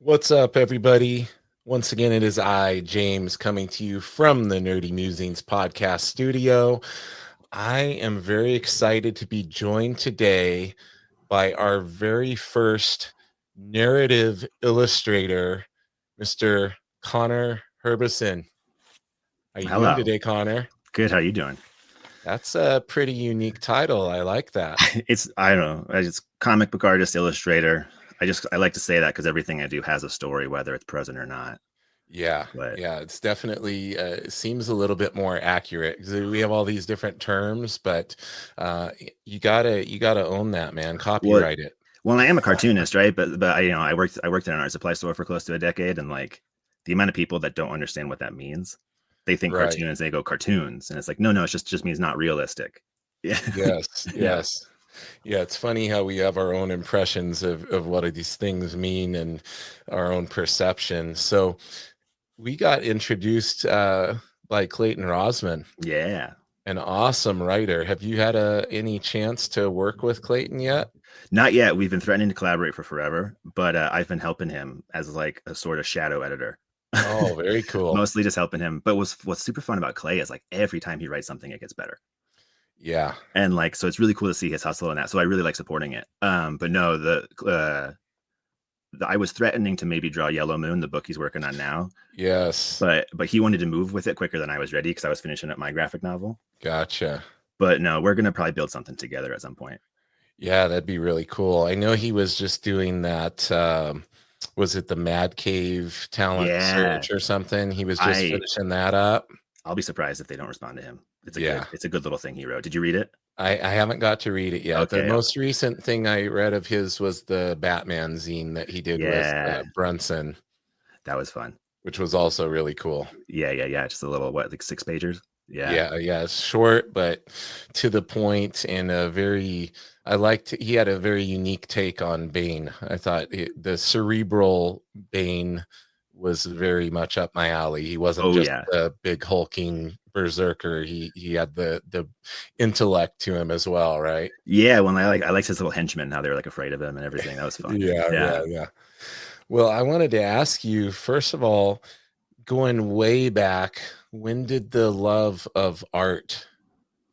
What's up, everybody? Once again, it is I, James, coming to you from the Nerdy Mewzings Podcast studio. I am very excited to be joined today by our very first narrative illustrator, Mr. Connor Herbison. How you doing today, Connor? Good. How you doing? That's a pretty unique title. I like that. I don't know. It's comic book artist, illustrator. I like to say that because everything I do has a story, whether it's present or not. Yeah, it's definitely seems a little bit more accurate because we have all these different terms, but you gotta own that, man. Copyright it. Well, I am a cartoonist, right? But I worked in an art supply store for close to a decade, and like the amount of people that don't understand what that means, they think cartoons, they go cartoons, and it's like no, it just means not realistic. Yeah. Yes. Yeah, it's funny how we have our own impressions of what these things mean and our own perception. So we got introduced by Clayton Rozman. Yeah. An awesome writer. Have you had any chance to work with Clayton yet? Not yet. We've been threatening to collaborate for forever, but I've been helping him as like a sort of shadow editor. Oh, very cool. Mostly just helping him. But what's super fun about Clay is like every time he writes something, it gets better. Yeah. And like, so it's really cool to see his hustle in that. So I really like supporting it. But no, I was threatening to maybe draw Yellow Moon, the book he's working on now. Yes. But he wanted to move with it quicker than I was ready because I was finishing up my graphic novel. Gotcha. But no, we're going to probably build something together at some point. Yeah, that'd be really cool. I know he was just doing that. Was it the Mad Cave talent search or something? He was just finishing that up. I'll be surprised if they don't respond to him. It's a good little thing he wrote. Did you read it? I haven't got to read it yet. Okay, the most recent thing I read of his was the Batman zine that he did with Brunson. That was fun. Which was also really cool. Yeah. Just a little, like 6 pagers? Yeah. It's short, but to the point and he had a very unique take on Bane. I thought the cerebral Bane was very much up my alley. He wasn't just a big hulking berserker. He had the intellect to him as well, right? Yeah, when I liked his little henchmen, how they were like afraid of him and everything. That was fun. Yeah. Well, I wanted to ask you, first of all, going way back, when did the love of art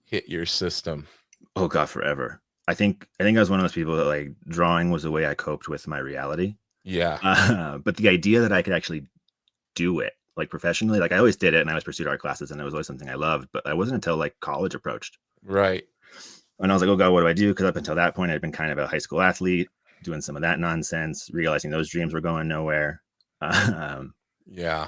hit your system? Oh God, forever. I think I was one of those people that like drawing was the way I coped with my reality. Yeah. But the idea that I could actually do it like professionally, like I always did it and I always pursued art classes and it was always something I loved, but I wasn't until like college approached. Right. And I was like, oh God, what do I do? Because up until that point, I'd been kind of a high school athlete, doing some of that nonsense, realizing those dreams were going nowhere. Yeah.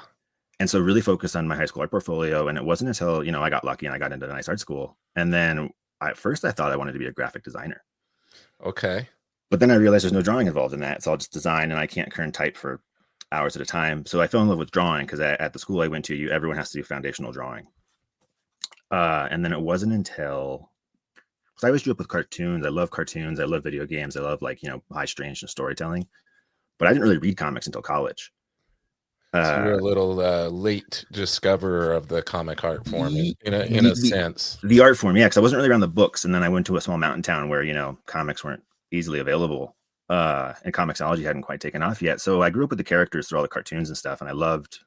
And so really focused on my high school art portfolio. And it wasn't until, I got lucky and I got into a nice art school. And then at first I thought I wanted to be a graphic designer. Okay. But then I realized there's no drawing involved in that. It's all just design and I can't kern type for hours at a time. So I fell in love with drawing because at the school I went to, everyone has to do foundational drawing. And then it wasn't until, because I always grew up with cartoons. I love cartoons. I love video games. I love high strangeness storytelling. But I didn't really read comics until college. So you're a little late discoverer of the comic art form in a sense. The art form, yeah, because I wasn't really around the books. And then I went to a small mountain town where, comics weren't easily available. And comicsology hadn't quite taken off yet. So I grew up with the characters through all the cartoons and stuff. And I loved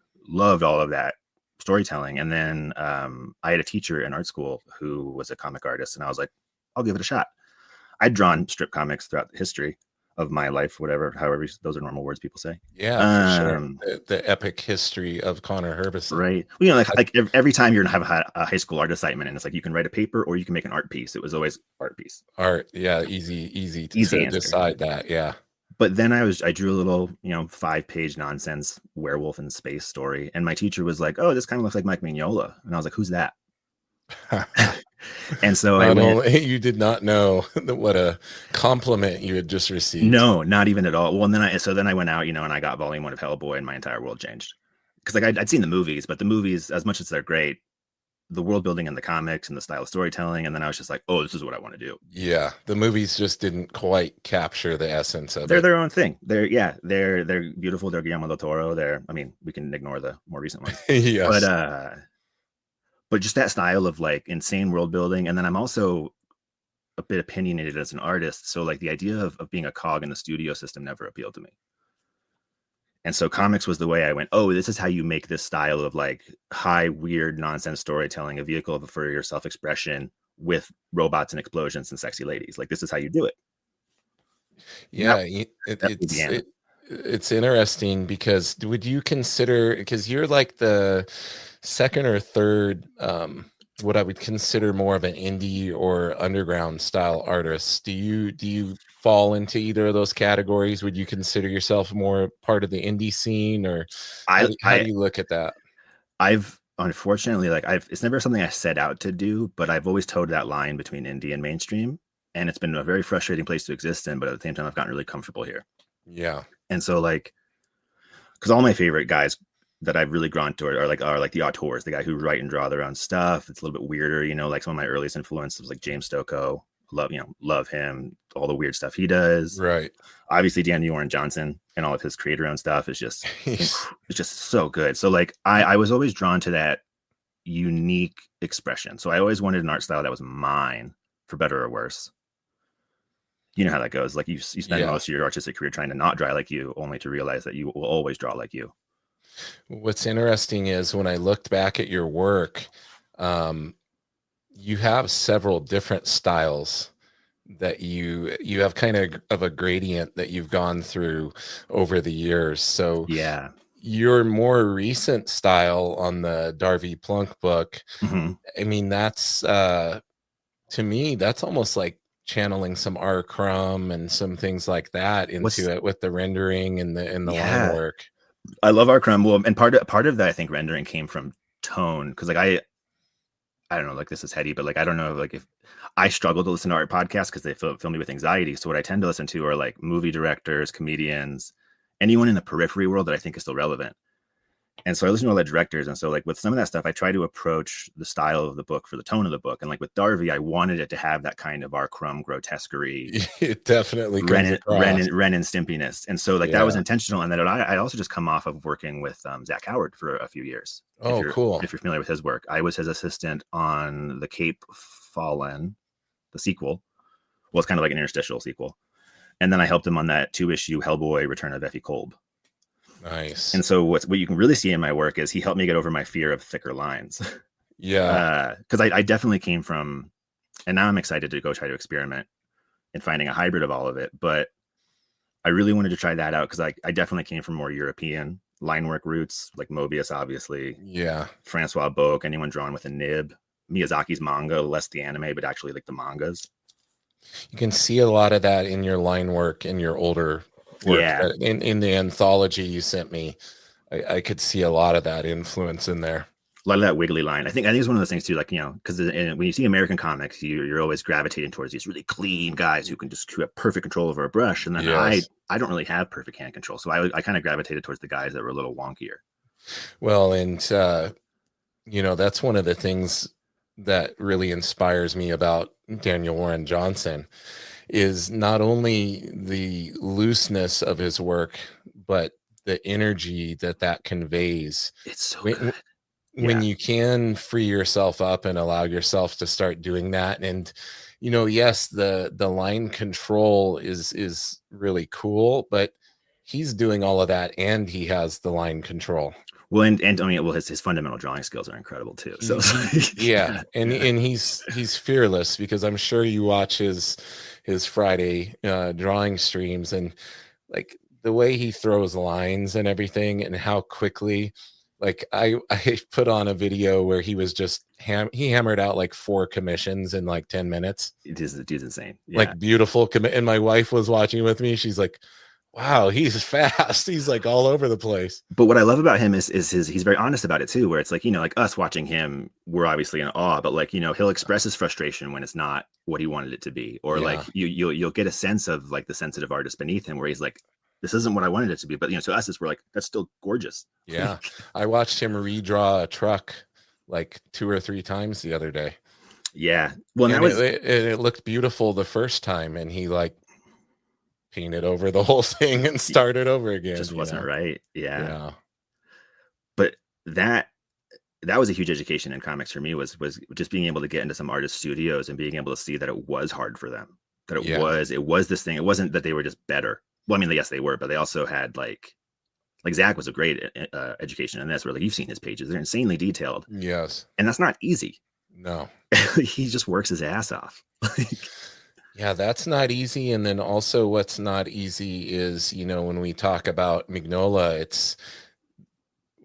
all of that storytelling. And then I had a teacher in art school who was a comic artist. And I was like, I'll give it a shot. I'd drawn strip comics throughout history of my life, however those are normal words people say. Yeah, for sure. The epic history of Connor Herbison. Right. Well, like every time you're gonna have a high school art assignment, and it's like you can write a paper or you can make an art piece. It was always art piece. Art, yeah, easy to decide that. Yeah. But then I drew a little, 5-page nonsense werewolf in space story, and my teacher was like, "Oh, this kind of looks like Mike Mignola," and I was like, "Who's that?" And so Not only you did not know what a compliment you had just received. No, not even at all. Well, and then I went out, and I got volume 1 of Hellboy, and my entire world changed. Because like I'd seen the movies, but the movies, as much as they're great, the world building and the comics and the style of storytelling, and then I was just like, oh, this is what I want to do. Yeah, the movies just didn't quite capture the essence of They're it. their own thing. They're beautiful. They're Guillermo del Toro. We can ignore the more recent ones. Yes. But just that style of like insane world building, and then I'm also a bit opinionated as an artist, so like the idea of being a cog in the studio system never appealed to me. And so comics was the way I went, oh, this is how you make this style of like high, weird, nonsense storytelling, a vehicle for your self-expression with robots and explosions and sexy ladies. Like, this is how you do it. Yeah, it's interesting because would you consider, because you're like the second or third, what I would consider more of an indie or underground style artist. Do you fall into either of those categories? Would you consider yourself more part of the indie scene, or how do you look at that? I've unfortunately, it's never something I set out to do, but I've always towed that line between indie and mainstream, and it's been a very frustrating place to exist in, but at the same time I've gotten really comfortable here. Yeah. And so like, because all my favorite guys that I've really grown to are like the auteurs, the guy who write and draw their own stuff. It's a little bit weirder, like some of my earliest influences was like James Stokoe. Love him, all the weird stuff he does. Right. Obviously Daniel Warren Johnson and all of his creator-owned stuff is just it's just so good. So like I was always drawn to that unique expression. So I always wanted an art style that was mine, for better or worse. You know how that goes. Like you spend most of your artistic career trying to not draw like you, only to realize that you will always draw like you. What's interesting is when I looked back at your work, you have several different styles that you have kind of a gradient that you've gone through over the years. So yeah, your more recent style on the Darvey Plunk book, I mean, that's to me, that's almost like channeling some R. Crumb and some things like that into it with the rendering and the line work. I love R. Crumb. Well, and part of that I think rendering came from tone, because like I don't know, like this is heady, but like I don't know, like if I struggle to listen to art podcasts because they fill me with anxiety. So what I tend to listen to are like movie directors, comedians, anyone in the periphery world that I think is still relevant. And so I listen to all the directors. And so like with some of that stuff, I try to approach the style of the book for the tone of the book. And like with Darvey, I wanted it to have that kind of R. Crumb grotesquerie. It definitely Ren and Stimpiness. And so like that was intentional. And then I also just come off of working with Zach Howard for a few years. Cool. If you're familiar with his work, I was his assistant on The Cape Fallen, the sequel. Well, it's kind of like an interstitial sequel. And then I helped him on that 2-issue Hellboy Return of Effie Kolb. Nice. And so what you can really see in my work is he helped me get over my fear of thicker lines. Yeah. Because I definitely came from, and now I'm excited to go try to experiment in finding a hybrid of all of it. But I really wanted to try that out because I definitely came from more European line work roots, like Mobius, obviously. Yeah. Francois Boak, anyone drawn with a nib. Miyazaki's manga, less the anime, but actually like the mangas. You can see a lot of that in your line work in your older work. Yeah. In the anthology you sent me, I could see a lot of that influence in there. A lot of that wiggly line. I think it's one of those things too, like, because when you see American comics, you're always gravitating towards these really clean guys who have perfect control over a brush. And then I don't really have perfect hand control. So I kind of gravitated towards the guys that were a little wonkier. Well, and that's one of the things that really inspires me about Daniel Warren Johnson is not only the looseness of his work, but the energy that conveys. It's so good. When you can free yourself up and allow yourself to start doing that. And, yes, the line control is really cool, but he's doing all of that and he has the line control. Well, and his fundamental drawing skills are incredible too. So and he's fearless, because I'm sure you watch his Friday drawing streams, and like the way he throws lines and everything, and how quickly. Like I put on a video where he was just he hammered out like 4 commissions in like 10 minutes. It is insane. Yeah. Like beautiful and my wife was watching with me. She's like, Wow, he's fast. He's like all over the place. But what I love about him is he's very honest about it too, where it's like, like us watching him, we're obviously in awe, but like, he'll express his frustration when it's not what he wanted it to be. Or like you'll get a sense of like the sensitive artist beneath him where he's like, this isn't what I wanted it to be. But to us, we're like, that's still gorgeous. Yeah. I watched him redraw a truck like 2 or 3 times the other day. Yeah. Well, and it looked beautiful the first time, and he like painted over the whole thing and started over again. Just wasn't right. Yeah. But that was a huge education in comics for me, was just being able to get into some artist studios and being able to see that it was hard for them, that it was this thing. It wasn't that they were just better. Well, I mean, yes, they were, but they also had like Zach was a great education in this, where like you've seen his pages. They're insanely detailed. Yes. And that's not easy. No. He just works his ass off. Yeah, that's not easy. And then also what's not easy is, when we talk about Mignola, it's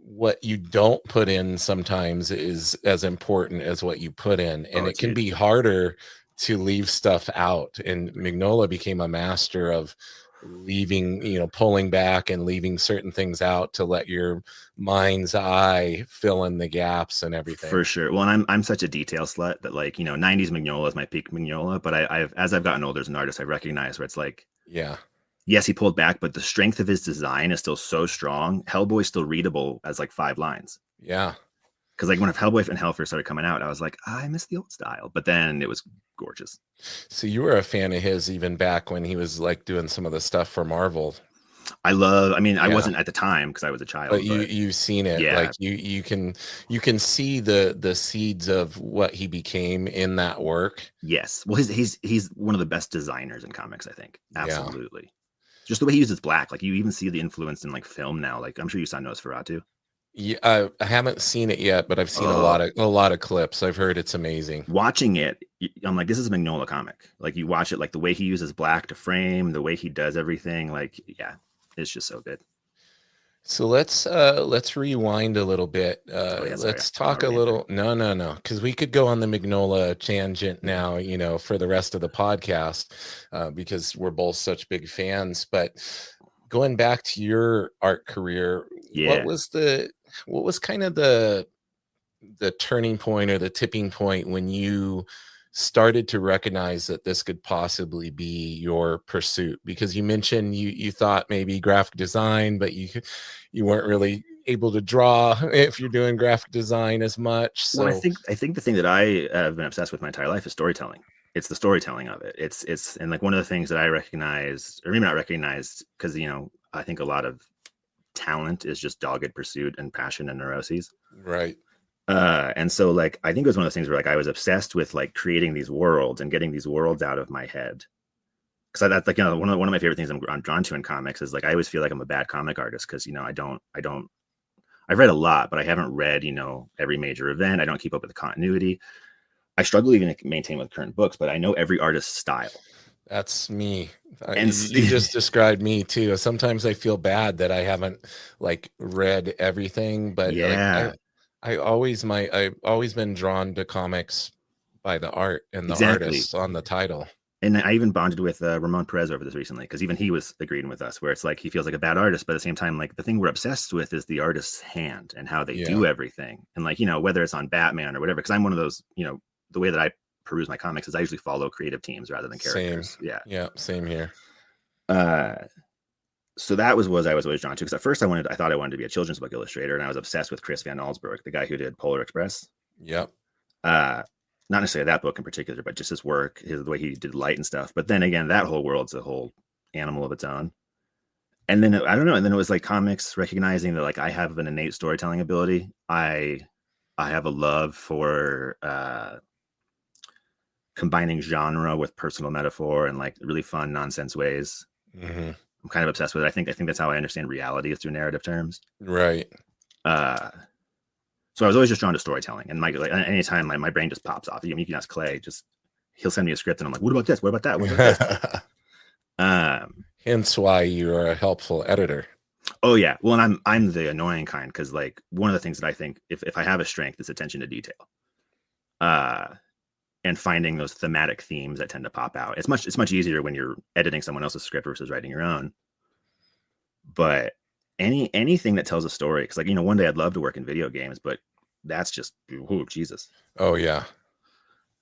what you don't put in sometimes is as important as what you put in. And it can be harder to leave stuff out. And Mignola became a master of leaving, pulling back and leaving certain things out to let your mind's eye fill in the gaps and everything. For sure. Well, and I'm such a detail slut that like, 90s Mignola is my peak Mignola, but as I've gotten older as an artist, I recognize where it's like, yes, he pulled back, but the strength of his design is still so strong. Hellboy's still readable as like 5 lines. Yeah. Because like when Hellboy and Hell first started coming out, I was like, I miss the old style. But then it was gorgeous. So you were a fan of his even back when he was like doing some of the stuff for Marvel. I wasn't at the time because I was a child. But you've seen it. Yeah. Like you can see the seeds of what he became in that work. Yes. Well, he's one of the best designers in comics, I think. Absolutely. Yeah. Just the way he uses black. Like you even see the influence in like film now. Like I'm sure you saw Nosferatu. Yeah, I haven't seen it yet, but I've seen a lot of clips. I've heard it's amazing. Watching it, I'm like, this is a Mignola comic. Like you watch it, like the way he uses black to frame, the way he does everything. Like, yeah, it's just so good. So let's rewind a little bit. Let's talk a little. No, because we could go on the Mignola tangent now, for the rest of the podcast, because we're both such big fans. But going back to your art career, what was kind of the turning point or the tipping point when you started to recognize that this could possibly be your pursuit? Because you mentioned you thought maybe graphic design, but you weren't really able to draw if you're doing graphic design as much. So well, I think the thing that I have been obsessed with my entire life is storytelling. It's the storytelling of it. It's and like one of the things that I recognized, or maybe not recognized, because I think a lot of talent is just dogged pursuit and passion and neuroses. Right. And so like, I think it was one of those things where like I was obsessed with like creating these worlds and getting these worlds out of my head. Cause that's like, one of my favorite things I'm drawn to in comics is like, I always feel like I'm a bad comic artist. Cause I've read a lot, but I haven't read, every major event. I don't keep up with the continuity. I struggle even to maintain with current books, but I know every artist's style. That's me. And you just described me too. Sometimes I feel bad that I haven't like read everything, but yeah, I've always been drawn to comics by the art and the artists on the title. And I even bonded with Ramon Perez over this recently, because even he was agreeing with us, where it's like he feels like a bad artist, but at the same time, like the thing we're obsessed with is the artist's hand and how they do everything. And like, whether it's on Batman or whatever, because I'm one of those, the way that I peruse my comics is I usually follow creative teams rather than characters. Yeah, same here. So that was what I was always drawn to, because at first I thought I wanted to be a children's book illustrator, and I was obsessed with Chris Van Allsburg, the guy who did Polar Express. Yep. Not necessarily that book in particular, but just his work, the way he did light and stuff. But then again, that whole world's a whole animal of its own. And then I don't know. And then it was like comics recognizing that like I have an innate storytelling ability. I have a love for combining genre with personal metaphor and like really fun nonsense ways. Mm-hmm. I'm kind of obsessed with it. I think that's how I understand reality, is through narrative terms. Right. So I was always just drawn to storytelling, and anytime my brain just pops off. You can ask Clay, he'll send me a script and I'm like, what about this? What about that? What about this? Hence why you are a helpful editor. Oh yeah. Well, and I'm the annoying kind, because like one of the things that I think if I have a strength, it's attention to detail. And finding those thematic themes that tend to pop out. It's much easier when you're editing someone else's script versus writing your own. But anything that tells a story, because like, you know, one day I'd love to work in video games, but that's just, oh Jesus. Oh yeah,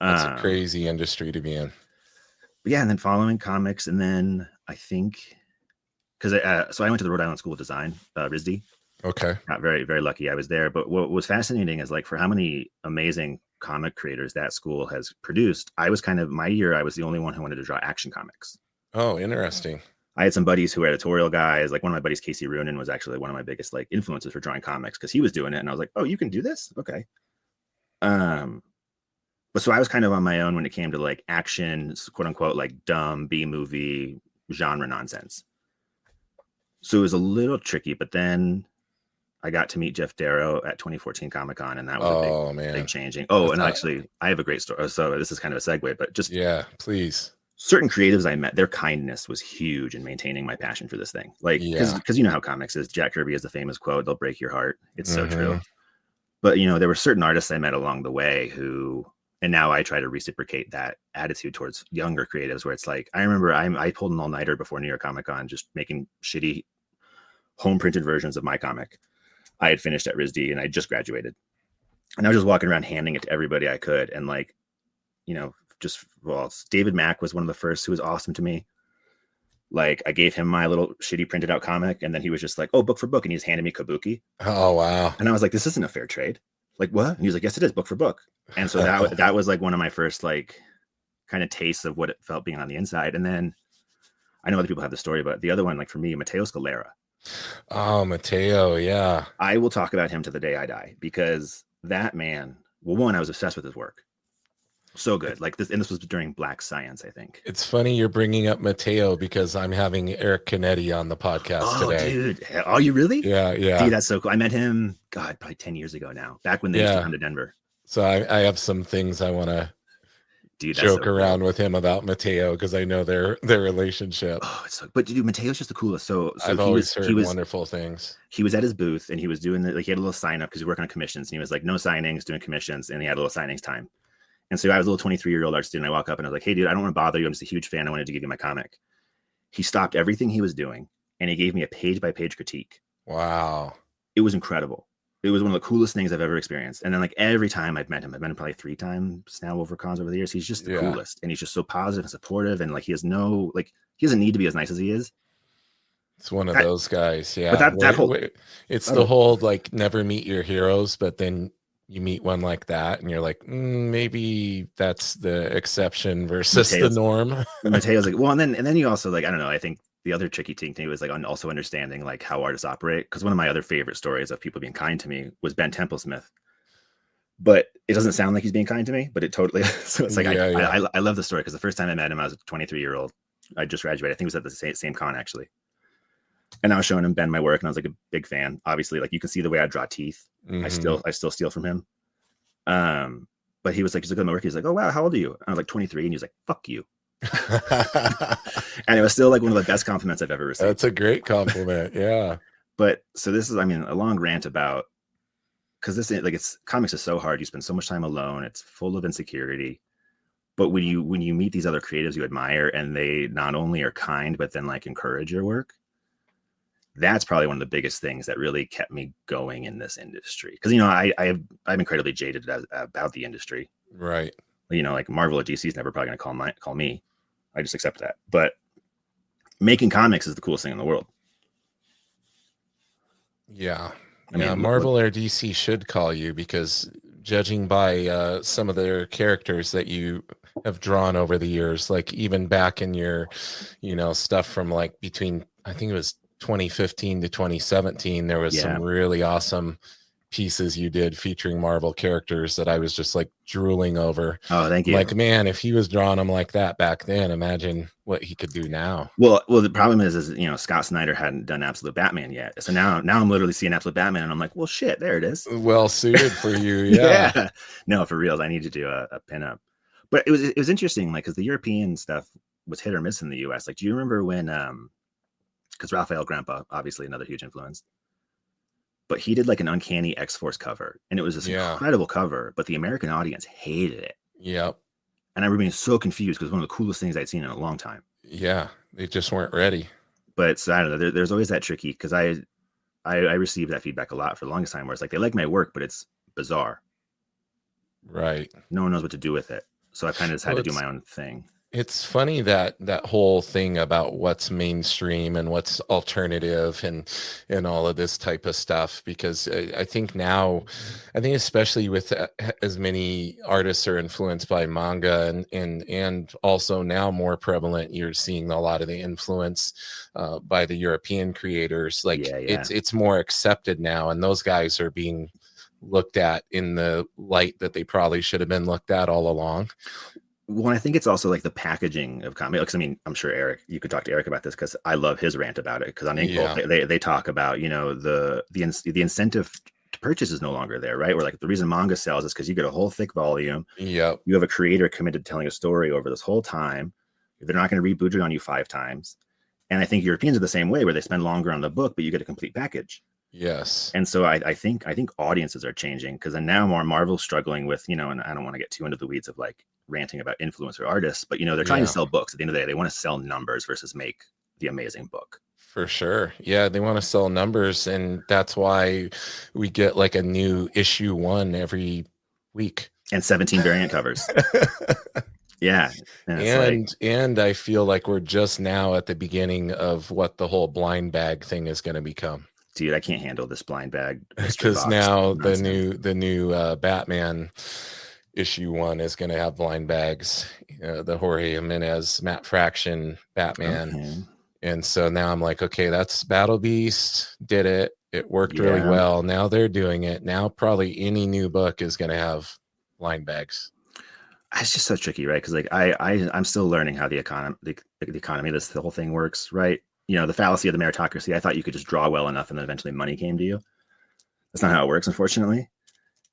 that's a crazy industry to be in. But yeah, and then following comics, and then I think because so I went to the Rhode Island School of Design, RISD. Okay. Not very, very lucky I was there. But what was fascinating is like for how many amazing comic creators that school has produced, I was kind of my year, I was the only one who wanted to draw action comics. Oh, interesting. I had some buddies who were editorial guys. Like one of my buddies, Casey Runin, was actually one of my biggest like influences for drawing comics because he was doing it. And I was like, oh, you can do this? Okay. But so I was kind of on my own when it came to like action, quote unquote, like dumb B movie genre nonsense. So it was a little tricky, but then I got to meet Geof Darrow at 2014 Comic-Con, and that was a big changing. Oh, and actually, I have a great story. So this is kind of a segue, but just please. Certain creatives I met, their kindness was huge in maintaining my passion for this thing. Like, because you know how comics is. Jack Kirby has the famous quote, "They'll break your heart." It's so true. But you know, there were certain artists I met along the way who, and now I try to reciprocate that attitude towards younger creatives, where it's like, I remember I pulled an all-nighter before New York Comic Con, just making shitty home printed versions of my comic. I had finished at RISD and I just graduated, and I was just walking around handing it to everybody I could. And like, you know, David Mack was one of the first who was awesome to me. Like I gave him my little shitty printed out comic, and then he was just like, oh, book for book. And he just handed me Kabuki. Oh, wow. And I was like, this isn't a fair trade. Like what? And he was like, yes, it is, book for book. And so that was like one of my first like kind of tastes of what it felt being on the inside. And then I know other people have the story, but the other one, like for me, Matteo Scalera. Oh, Matteo, yeah. I will talk about him to the day I die, because that man, well, one, I was obsessed with his work. So good. Like this, and this was during Black Science, I think. It's funny you're bringing up Matteo because I'm having Eric Canetti on the podcast today. Dude. Oh, you really? Yeah. Dude, that's so cool. I met him, God, probably 10 years ago now, back when they used to come to Denver. So I have some things I want to joke around with him about Matteo, because I know their relationship. Oh, it's so, but dude, Mateo's just the coolest. So I've always heard wonderful things. He was at his booth and he was doing like he had a little sign up because he was working on commissions, and he was like, no signings, doing commissions, and he had a little signings time. And so I was a little 23-year-old art student. I walk up and I was like, hey, dude, I don't want to bother you. I'm just a huge fan. I wanted to give you my comic. He stopped everything he was doing and he gave me a page-by-page critique. Wow. It was incredible. It was one of the coolest things I've ever experienced. And then like every time I've met him probably 3 times now over cons over the years. He's just the coolest. And he's just so positive and supportive. And like he doesn't need to be as nice as he is. It's one of those guys. Yeah. But the whole like never meet your heroes, but then you meet one like that and you're like, maybe that's the exception versus the norm. Mateo's like, well, and then you also like, I don't know, I think the other tricky thing to me was like also understanding like how artists operate. Because one of my other favorite stories of people being kind to me was Ben Templesmith. But it doesn't sound like he's being kind to me, but it totally so it's like I love the story, because the first time I met him, I was a 23-year-old. I just graduated. I think it was at the same con actually. And I was showing him Ben my work, and I was like a big fan. Obviously, like you can see the way I draw teeth. I still steal from him. But he's looking at my work. He's like, oh wow, how old are you? And I was like 23, and he was like, fuck you. And it was still like one of the best compliments I've ever received. That's a great compliment. Yeah. But so this is, I mean, a long rant about, because this like comics is so hard. You spend so much time alone. It's full of insecurity. But when you meet these other creatives you admire, and they not only are kind, but then like encourage your work, that's probably one of the biggest things that really kept me going in this industry. Because, you know, I'm incredibly jaded about the industry. Right. You know, like Marvel or DC is never probably going to call me. I just accept that. But making comics is the coolest thing in the world. Yeah. I mean, Marvel or DC should call you, because judging by some of their characters that you have drawn over the years, like even back in your, you know, stuff from like between, I think it was 2015 to 2017, there was some really awesome pieces you did featuring Marvel characters that I was just like drooling over. Oh, thank you. Like, man, if he was drawing them like that back then, imagine what he could do now. Well, the problem is, you know, Scott Snyder hadn't done Absolute Batman yet. So now I'm literally seeing Absolute Batman, and I'm like, well, shit, there it is. Well suited for you. Yeah. No, for real. I need to do a pinup. But it was interesting, like, because the European stuff was hit or miss in the US. Like, do you remember when because Raphael Grandpa, obviously another huge influence, but he did like an Uncanny X-Force cover, and it was this incredible cover, but the American audience hated it. Yep. And I remember being so confused, because it was one of the coolest things I'd seen in a long time. Yeah, they just weren't ready. but so I don't know. There's always that tricky because I received that feedback a lot for the longest time, where it's like they like my work, but it's bizarre. Right. No one knows what to do with it. So I kind of just had Well, to do my own thing. it's funny that whole thing about what's mainstream and what's alternative and all of this type of stuff, because I think now, I think especially with as many artists are influenced by manga and also now more prevalent, you're seeing a lot of the influence by the European creators. Like it's more accepted now, and those guys are being looked at in the light that they probably should have been looked at all along. Well, I think it's also like the packaging of comics. Because I mean, I'm sure Eric, you could talk to Eric about this because I love his rant about it. Because on Inkbolt, they talk about, you know, the incentive to purchase is no longer there, right? Where like the reason manga sells is because you get a whole thick volume. Yep. You have a creator committed to telling a story over this whole time. They're not going to reboot it on you 5 times. And I think Europeans are the same way, where they spend longer on the book, but you get a complete package. Yes. And so I think audiences are changing, because now Marvel's struggling with, you know, and I don't want to get too into the weeds of like ranting about influencer artists, but you know, they're trying to sell books. At the end of the day, they want to sell numbers versus make the amazing book. For sure. Yeah, they want to sell numbers, and that's why we get like a new issue 1 every week. And 17 variant covers. Yeah. And I feel like we're just now at the beginning of what the whole blind bag thing is going to become. Dude, I can't handle this blind bag. Because now the new Batman issue 1 is going to have blind bags, the Jorge Jimenez, Matt Fraction Batman. Okay. And so now I'm like, okay, that's Battle Beast did it. It worked really well. Now they're doing it. Now probably any new book is going to have blind bags. It's just so tricky, right? Because like I'm still learning how the economy, this whole thing works, right? You know, the fallacy of the meritocracy. I thought you could just draw well enough and then eventually money came to you. That's not how it works, unfortunately.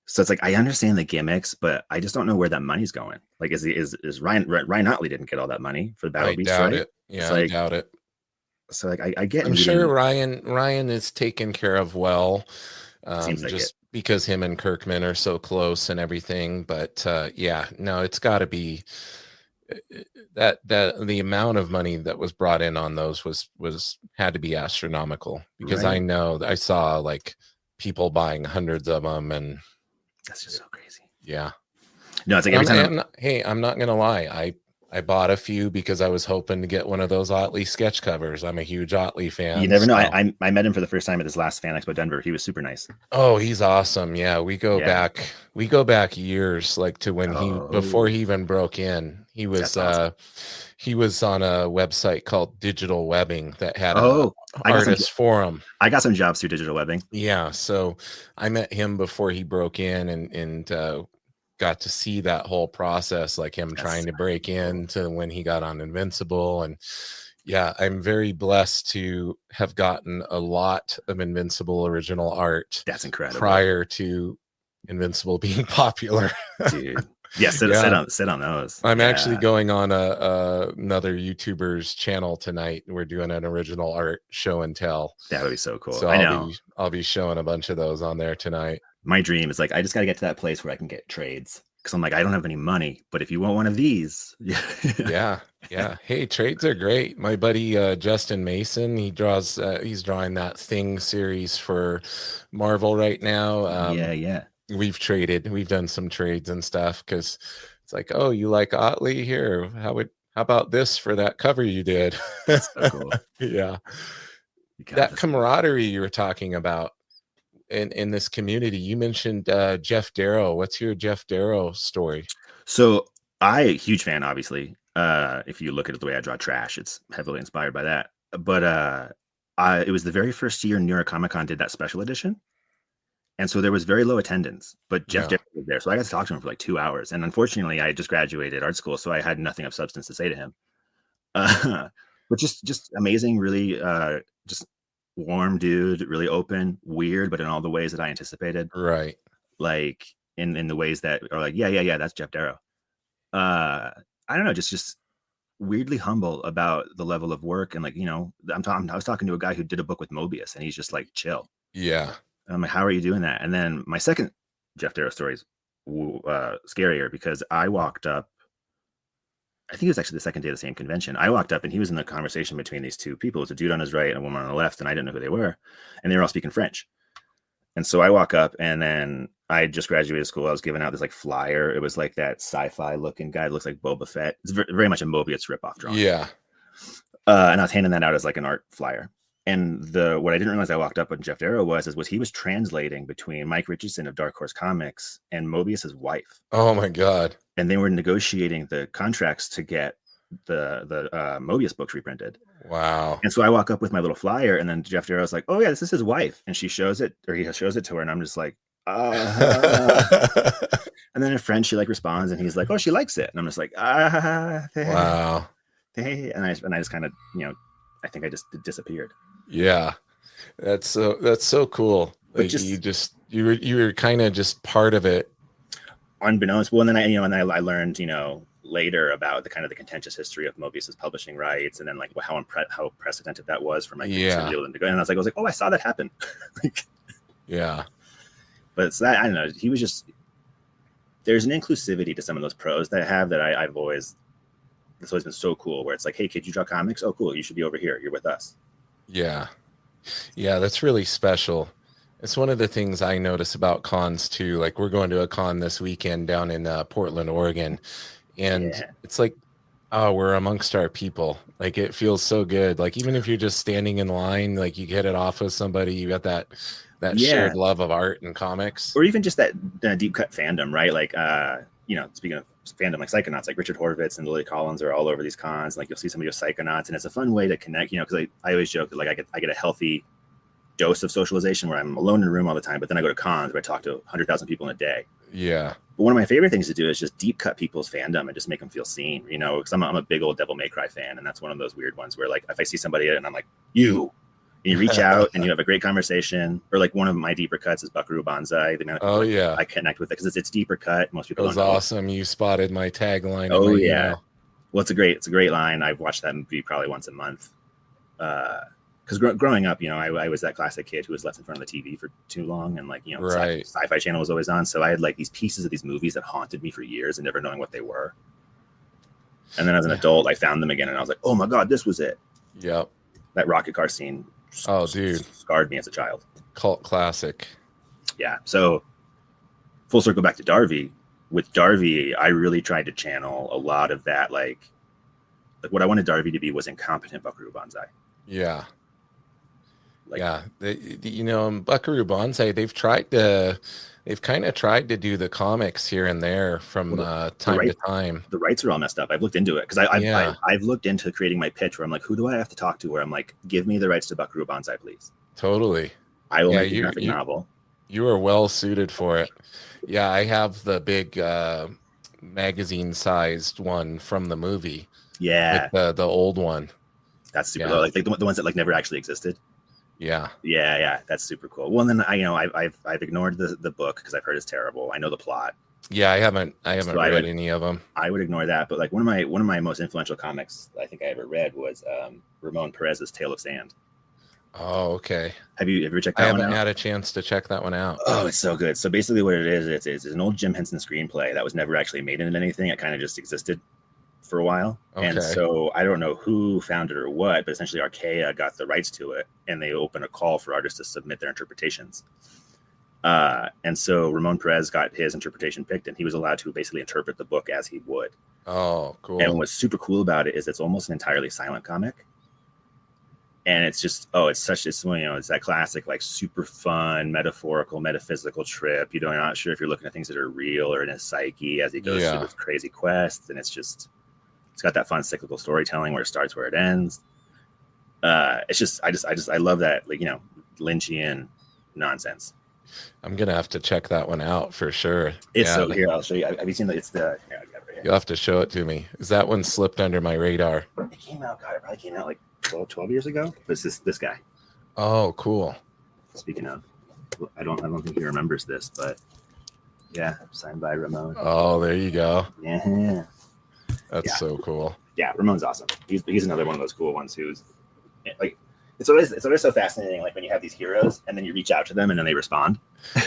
So it's like, I understand the gimmicks, but I just don't know where that money's going. Like, is Ryan Otley didn't get all that money for the Battle Beast, right? It. Yeah, like, I doubt it. So like, I get. I'm sure Ryan is taken care of well, seems like just because him and Kirkman are so close and everything. But yeah, no, it's got to be that the amount of money that was brought in on those had to be astronomical, because I know I saw like people buying hundreds of them, and that's just so crazy. Yeah. No, it's like every time. I'm not gonna lie. I bought a few because I was hoping to get one of those Otley sketch covers. I'm a huge Otley fan. You never know. I met him for the first time at this last Fan Expo Denver. He was super nice. Oh, he's awesome. Yeah, we go back years, like to when before he even broke in. He was awesome. He was on a website called Digital Webbing that had an artist forum. I got some jobs through Digital Webbing. Yeah, so I met him before he broke in, and got to see that whole process, like him trying to break into when he got on Invincible. And yeah, I'm very blessed to have gotten a lot of Invincible original art. That's incredible. Prior to Invincible being popular. Dude. Yeah, sit on those. I'm actually going on another YouTuber's channel tonight. We're doing an original art show and tell. That would be so cool. So I'll be showing a bunch of those on there tonight. My dream is like, I just got to get to that place where I can get trades, because I'm like, I don't have any money, but if you want one of these. Yeah. Hey, trades are great. My buddy Justin Mason, he's drawing that Thing series for Marvel right now. Yeah. We've done some trades and stuff, because it's like, oh, you like Otley? Here, how about this for that cover you did? That's so cool. Yeah. That camaraderie you were talking about in this community. You mentioned Geof Darrow. What's your Geof Darrow story? So huge fan, obviously. If you look at it the way I draw trash, it's heavily inspired by that. But it was the very first year New York Comic Con did that special edition. And so there was very low attendance, but Geof Darrow was there. So I got to talk to him for like 2 hours. And unfortunately, I just graduated art school, so I had nothing of substance to say to him. But just amazing, really just warm dude, really open, weird, but in all the ways that I anticipated. Right. Like in the ways that are like, yeah, that's Geof Darrow. I don't know, just weirdly humble about the level of work. And like, you know, I was talking to a guy who did a book with Mobius, and he's just like chill. Yeah. I'm like, how are you doing that? And then my second Geof Darrow story is scarier, because I walked up I think it was actually the second day of the same convention. I walked up and he was in the conversation between these two people. It was a dude on his right and a woman on the left, and I didn't know who they were. And they were all speaking French. And so I walk up, and then I just graduated school. I was giving out this like flyer. It was like that sci-fi looking guy. It looks like Boba Fett. It's very much a Mobius ripoff drawing. Yeah. And I was handing that out as like an art flyer. And what I didn't realize I walked up with Geof Darrow was he was translating between Mike Richardson of Dark Horse Comics and Mobius's wife. Oh my God. And they were negotiating the contracts to get the Mobius books reprinted. Wow. And so I walk up with my little flyer, and then Geof Darrow's like, "Oh yeah, this is his wife," and he shows it to her, and I'm just like, And then in French, she like responds, and he's like, "Oh, she likes it," and I'm just like, Wow. Hey. And I just kind of, I think I just disappeared. Yeah, that's so cool. Like you were kind of just part of it, unbeknownst. Well, and then I learned, later about the kind of the contentious history of Mobius's publishing rights, and then like how unprecedented that was for my kids to be able to go. And I was like, oh, I saw that happen. Yeah. But it's that, I don't know. He was just, there's an inclusivity to some of those pros that I have that I've always, it's always been so cool, where it's like, hey, kid, you draw comics? Oh, cool. You should be over here. You're with us. Yeah. Yeah. That's really special. It's one of the things I notice about cons too. Like we're going to a con this weekend down in Portland, Oregon. And it's like, oh, we're amongst our people. Like it feels so good. Like even if you're just standing in line, like you get it off of somebody, you got that shared love of art and comics, or even just that deep cut fandom, right? Like speaking of fandom, like Psychonauts, like Richard Horvitz and Lily Collins are all over these cons. Like you'll see some of your Psychonauts, and it's a fun way to connect. Because I always joke that like I get a healthy dose of socialization where I'm alone in a room all the time, but then I go to cons where I talk to 100,000 people in a day. Yeah. But one of my favorite things to do is just deep cut people's fandom and just make them feel seen, because I'm a big old Devil May Cry fan. And that's one of those weird ones where like, if I see somebody and I'm like, and you reach out and you have a great conversation, or like one of my deeper cuts is Buckaroo Banzai. The amount of people I connect with it because it's deeper cut. Most people don't know. Awesome. You spotted my tagline. Oh yeah. Email. Well, it's a great line. I've watched that movie probably once a month. Because growing up, I was that classic kid who was left in front of the TV for too long, and like, right. Sci-Fi Channel was always on, so I had like these pieces of these movies that haunted me for years and never knowing what they were. And then as an adult, I found them again, and I was like, oh my God, this was it. Yep. That rocket car scene. Oh, dude, scarred me as a child. Cult classic. Yeah. So full circle back to Darvey. With Darvey, I really tried to channel a lot of that, like what I wanted Darvey to be was incompetent Buckaroo Banzai. Yeah. Buckaroo Banzai, they've kind of tried to do the comics here and there from time to time. The rights are all messed up. I've looked into it because I've looked into creating my pitch where I'm like, who do I have to talk to? Where I'm like, give me the rights to Buckaroo Banzai, please. Totally. I will make a graphic novel. You are well suited for it. Yeah, I have the big magazine-sized one from the movie. Yeah, like the old one. That's super cool. Like the ones that like never actually existed. Yeah. That's super cool. Well, and then I've ignored the book because I've heard it's terrible. I know the plot. Yeah, I haven't read any of them. I would ignore that, but like one of my most influential comics I think I ever read was Ramon Perez's Tale of Sand. Oh, okay. Have you ever checked that one out? I haven't had a chance to check that one out. Oh, it's so good. So basically what it is, it's an old Jim Henson screenplay that was never actually made into anything. It kind of just existed for a while. Okay. And so I don't know who found it or what, but essentially Archaea got the rights to it, and they opened a call for artists to submit their interpretations. And so Ramon Perez got his interpretation picked, and he was allowed to basically interpret the book as he would. Oh, cool. And what's super cool about it is it's almost an entirely silent comic. And it's just, it's that classic, like super fun, metaphorical, metaphysical trip. You're not sure if you're looking at things that are real or in his psyche as he goes through this crazy quest. And it's got that fun cyclical storytelling where it starts, where it ends. It's just, I love that, like, Lynchian nonsense. I'm going to have to check that one out for sure. Here, I'll show you. Have you seen that? It's the, here, I got it right here. You'll have to show it to me. Is that one slipped under my radar? It probably came out like 12 years ago. But it's this guy. Oh, cool. Speaking of, I don't think he remembers this, but yeah, signed by Ramon. Oh, there you go. Yeah. That's so cool. Yeah, Ramon's awesome. He's another one of those cool ones who's like, it's always so fascinating, like when you have these heroes and then you reach out to them and then they respond.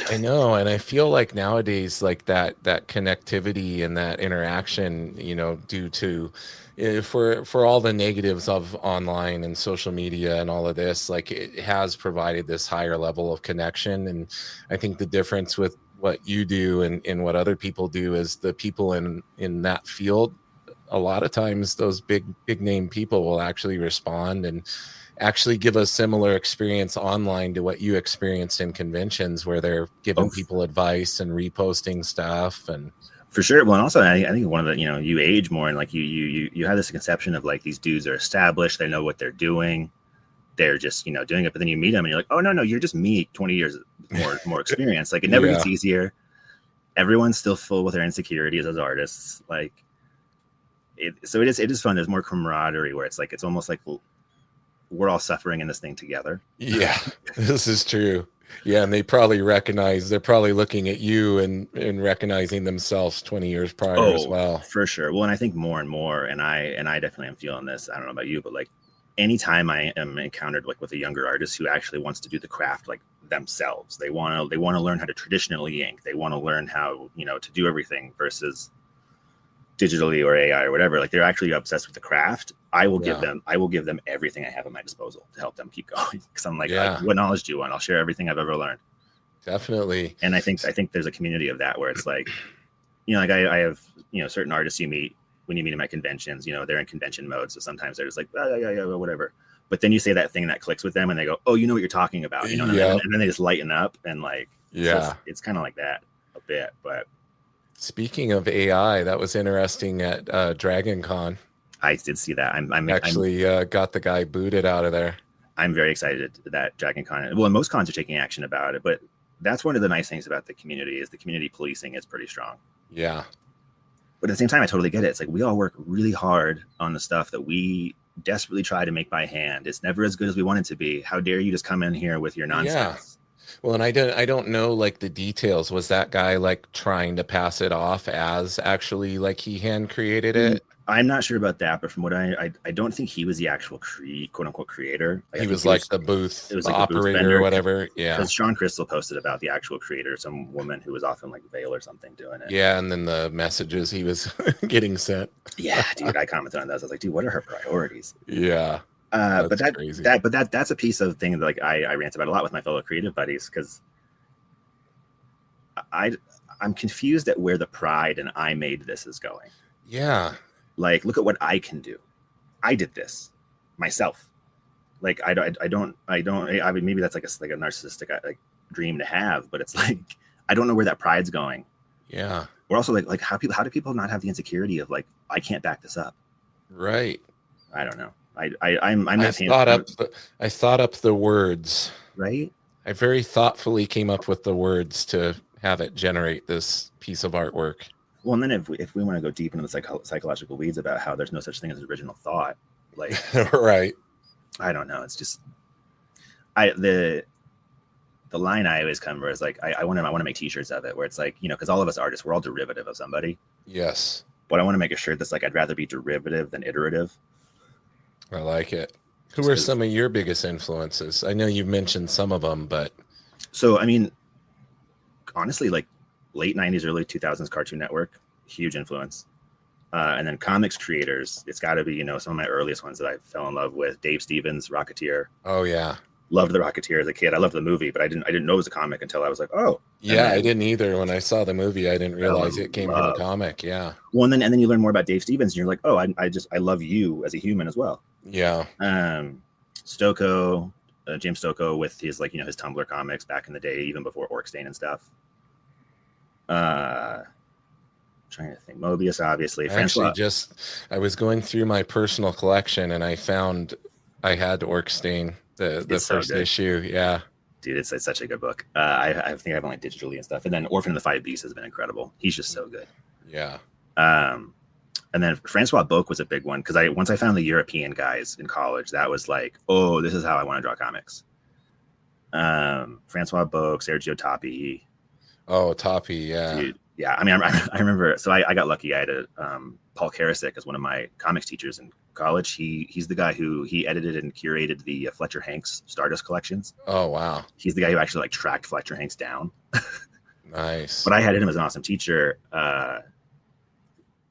I know, and I feel like nowadays, like that connectivity and that interaction, due to for all the negatives of online and social media and all of this, like it has provided this higher level of connection. And I think the difference with what you do and what other people do is the people in that field, a lot of times those big name people will actually respond and actually give a similar experience online to what you experienced in conventions, where they're giving people advice and reposting stuff. And for sure. Well, and also I think one of the, you age more, and like you have this conception of like these dudes are established, they know what they're doing, they're just doing it. But then you meet them and you're like, oh no, you're just me, 20 years more experience. Like it never gets easier. Everyone's still full with their insecurities as artists. Like it is fun. There's more camaraderie, where it's like it's almost like we're all suffering in this thing together. Yeah, this is true. Yeah, and they're probably looking at you and recognizing themselves 20 years prior as well. For sure. Well, and I think more and more, and I definitely am feeling this. I don't know about you, but like anytime I am encountered like with a younger artist who actually wants to do the craft like themselves, they want to learn how to traditionally ink. They want to learn how, to do everything versus digitally or AI or whatever. Like they're actually obsessed with the craft. I will give them everything I have at my disposal to help them keep going. Because I'm like, what knowledge do you want? I'll share everything I've ever learned. Definitely. And I think there's a community of that where it's like, like I have, certain artists you meet when you meet them at conventions, they're in convention mode. So sometimes they're just like, yeah, whatever. But then you say that thing that clicks with them and they go, oh, you know what you're talking about. And then they just lighten up and like, so it's kind of like that a bit. But speaking of AI, that was interesting at Dragon Con. I did see that. I'm actually got the guy booted out of there. I'm very excited that Dragon Con. Well, most cons are taking action about it, but that's one of the nice things about the community is the community policing is pretty strong. Yeah. But at the same time, I totally get it. It's like we all work really hard on the stuff that we desperately try to make by hand. It's never as good as we want it to be. How dare you just come in here with your nonsense? Yeah. Well, and I don't know like the details. Was that guy like trying to pass it off as actually like he hand created it? I'm not sure about that, but from what I don't think he was the actual quote unquote creator. Like, he was like the booth, the operator or whatever. Yeah. Because Sean Crystal posted about the actual creator, some woman who was often like Veil or something doing it. Yeah, and then the messages he was getting sent. Yeah, dude, I commented on those. I was like, dude, what are her priorities? Yeah. But that's a piece of thing that like I rant about a lot with my fellow creative buddies, because I'm confused at where the pride and I made this is going. Yeah. Like, look at what I can do. I did this myself. Like, I mean, maybe that's like a narcissistic like dream to have, but it's like, I don't know where that pride's going. Yeah. We're also like how do people not have the insecurity of like, I can't back this up. Right. I don't know. I'm not I thought up the words. Right. I very thoughtfully came up with the words to have it generate this piece of artwork. Well, and then if we want to go deep into the psychological weeds about how there's no such thing as original thought, like right. I don't know. It's just the line I always come where is like I want to make t-shirts of it, where it's like, because all of us artists, we're all derivative of somebody. Yes. But I want to make a shirt that's like, I'd rather be derivative than iterative. I like it. Who are some of your biggest influences? I know you've mentioned some of them, but so I mean, honestly, like late 90s, early 2000s Cartoon Network, huge influence. And then comics creators, it's got to be, some of my earliest ones that I fell in love with. Dave Stevens, Rocketeer. Oh yeah, loved the Rocketeer as a kid. I loved the movie, but I didn't know it was a comic until I was like, oh yeah. I didn't either. When I saw the movie, I didn't realize it came from a comic. Yeah. Well, and then you learn more about Dave Stevens, and you're like, oh, I love you as a human as well. Yeah. Stocco, James Stocco with his like his Tumblr comics back in the day, even before Orkstain and stuff. Trying to think. Mobius, obviously. Actually, I was going through my personal collection and I found I had Orkstain, the first issue. Yeah. Dude, it's such a good book. I think I've only digitally and stuff. And then Orphan of the Five Beasts has been incredible. He's just so good. Yeah. And then Francois Boak was a big one, because once I found the European guys in college, that was like, oh, this is how I want to draw comics. Francois Boak, Sergio Tappi. Oh, Tappi, yeah. Dude, yeah, I mean, I remember, so I got lucky. I had Paul Karasik as one of my comics teachers in college. He's the guy who he edited and curated the Fletcher Hanks Stardust collections. Oh, wow. He's the guy who actually like tracked Fletcher Hanks down. Nice. But I had him as an awesome teacher.